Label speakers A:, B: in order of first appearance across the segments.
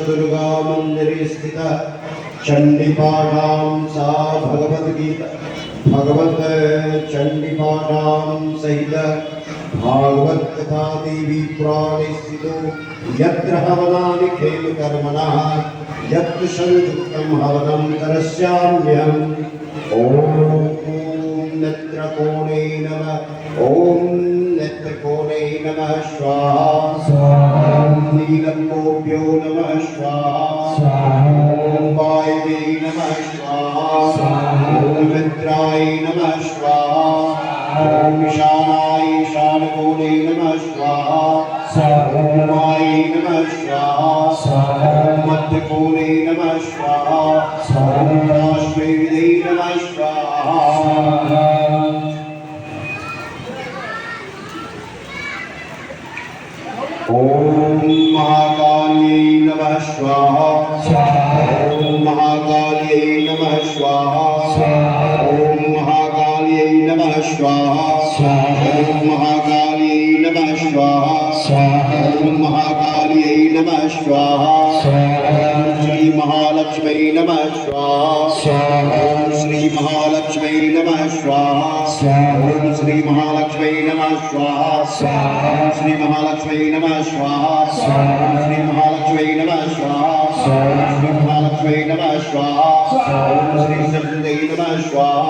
A: दुर्गा मंदिरे स्थित चंडीपाठां सा भगवद्गीता भगवत चंडीपाठां सहित भागवत कथा देवी पुराणे स्थितो यत्र हवनानि खेल कर्मणः यत्र संयुक्तं हवनं करस्याम्यहम् ओम नेत्रकोणे नमः ओम नेत्रकोणे नमः स्वाहा नीलकोभ्यो नमः स्वाहा ओम वायवे नमः स्वाहा ओम मित्राय नमः स्वाहा ओम ईशानाय ईशानकोणे नमः स्वाहा ओम वाय नमः स्वाहा ओम मध्यकोणे नमः स्वाहा ओम काश्मीरे नमः स्वाहा ओम महाकाल्यै नमः स्वाहा ओम महाकाल्यै नमः स्वाहा ओम महाकाल्यै नमः स्वाहा ओम महाकाल्यै नमः स्वाहा ओम महाकाल्यै नमः स्वाहा श्री महालक्ष्मी नमः स्वाहा ओम श्री महालक्ष्मी नमः स्वाहा ओम श्री महालक्ष्मी नमः स्वाहा ओम श्री महालक्ष्मी नमः स्वाहा श्री महालक्ष्मी नमः स्वाहा श्री महालक्ष्मी नमः स्वाहा ओम श्री सरस्वती नमः स्वाहा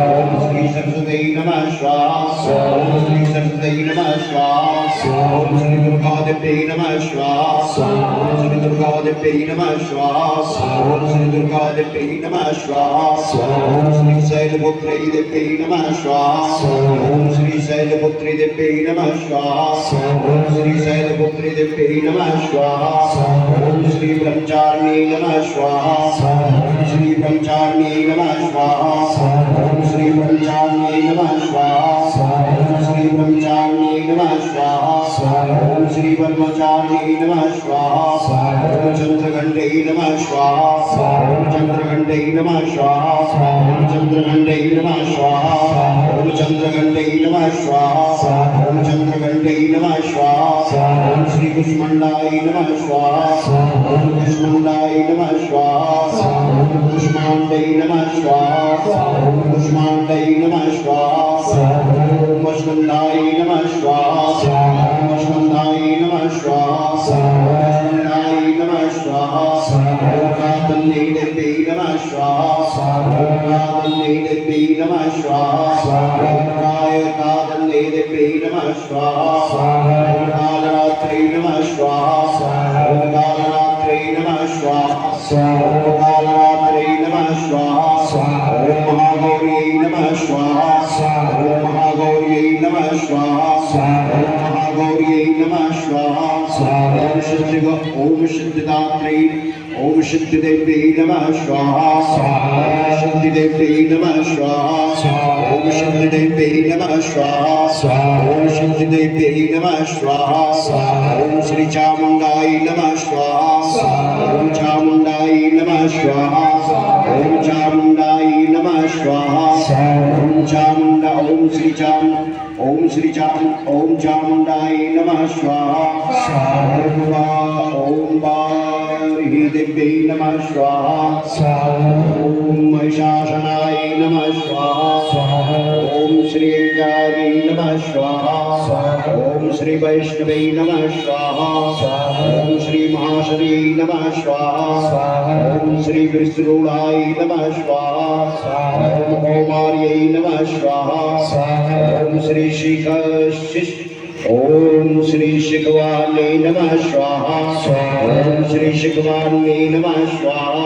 A: ओम श्री सरस्वती नमः स्वाहा ओम श्री सरस्वती नमः स्वाहा ओम श्री दुर्गा देवी नमः स्वाहा ओम श्री दुर्गा देवी नमः स्वाहा ओम श्री दुर्गा देवी नमः स्वाहा ओम श्री शैलपुत्री देवी नमः स्वाहा ओम श्री शैलपुत्री देवी नमः स्वाहा ओम श्री शैलपुत्री देवी नमः स्वाहा ओम श्री ब्रह्मचारिणी नमः स्वाहा ओम श्री ब्रह्मचारिणी नमः स्वाहा ओम श्री ब्रह्मचारिणी नमः स्वाहा ओम श्री ब्रह्मचारिणी नमः स्वाहा ओम श्री ब्रह्मचारिणी नमः स्वाहा ओम चंद्रघंटे नमः स्वाहा ओम चंद्रघंटे नमः स्वाहा ओम चंद्रघंटे नमः स्वाहा ओम चंद्रघंटे नमः स्वाहा ओम चंद्रघंटे नमः स्वाहा ओम श्री कुष्मांडाय नमः स्वाहा ओम कुष्मांडाय नमः स्वाहा ओम कुष्मांडे नमः स्वाहा ओम कुष्मांडे नमः स्वाहा ओम अश्वंडाय नमः स्वाहा ओम अश्वंडाय नमः स्वाहा ओम अश्वंडाय नमः स्वाहा ओम कातन्ने देवी नमः स्वाहा ओम कातन्ने देवी नमः स्वाहा ओम कातन्ने देवी नमः स्वाहा ओम कालरात्रि नमः स्वाहा ओम कालरात्रि नमः स्वाहा ओम कालरात्रि नमः स्वाहा ओम महागौरी नमः स्वाहा ओम महागौरी नमः स्वाहा ओम महागौरी नमः स्वाहा ओम सिद्धिदात्री ओम सिद्धिदेवी नमः स्वाहा ओम सिद्धिदेवी नमः स्वाहा ओम सिद्धिदेवी नमः स्वाहा ओम सिद्धिदेवी नमः स्वाहा ओम श्री चामुंडाय नमः स्वाहा ओम चामुंडाय नमः स्वाहा ओम चामुंडाय नमः स्वाहा ओम चामुंडा ओम श्री ओम चामुंडाय नमः स्वाहा ओम बारी देवी नमः स्वाहा ओम महिषासनाय नमः स्वाहा ओम श्री गारी नमः स्वाहा ओम श्री वैष्णवे नमः स्वाहा ओम श्री महाश्री नमः स्वाहा ओम श्री विष्णुरूढ़ाय नमः स्वाहा ओम कौमार्यै नमः स्वाहा ओम श्री ओम श्री शिखवाने नमः स्वाहा ओम श्री शिखवाने नमः स्वाहा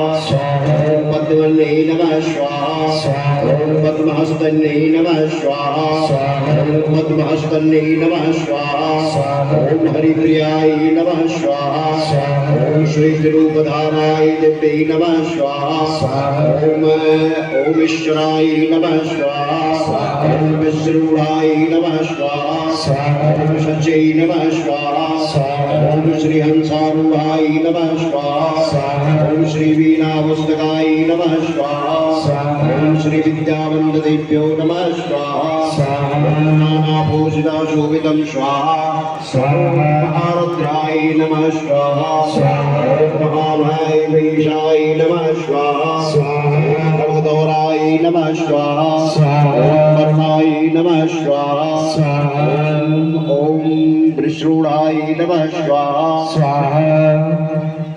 A: ओम पद्मने नमः स्वाहा ओम पद्महस्तने नमः स्वाहा ओम पद्महस्तने नमः स्वाहा ओम हरिप्रियाय नमः स्वाहा ओम श्री रूपधाराय देवी नमः स्वाहा ओम ईश्वराय नमः स्वाहा ओम विष्णुरूढ़ाय नमः स्वाहा ओम सच्चे नमः स्वाहा ओम श्री हंसारूढ़ाय नमः स्वाहा ओम श्री वीणापुस्तकाय नमः स्वाहा ओम श्री विद्यावंददेभ्यो नमः स्वाहा ओम नानाभूषिता शोभितं स्वाहा ओम महारुद्राय नमः स्वाहा ओम नमः स्वाहा
B: स्वाहा।
A: ॐ वरुणाय नमः स्वाहा
B: स्वाहा।
A: ॐ वृषरूढाय नमः स्वाहा
B: स्वाहा।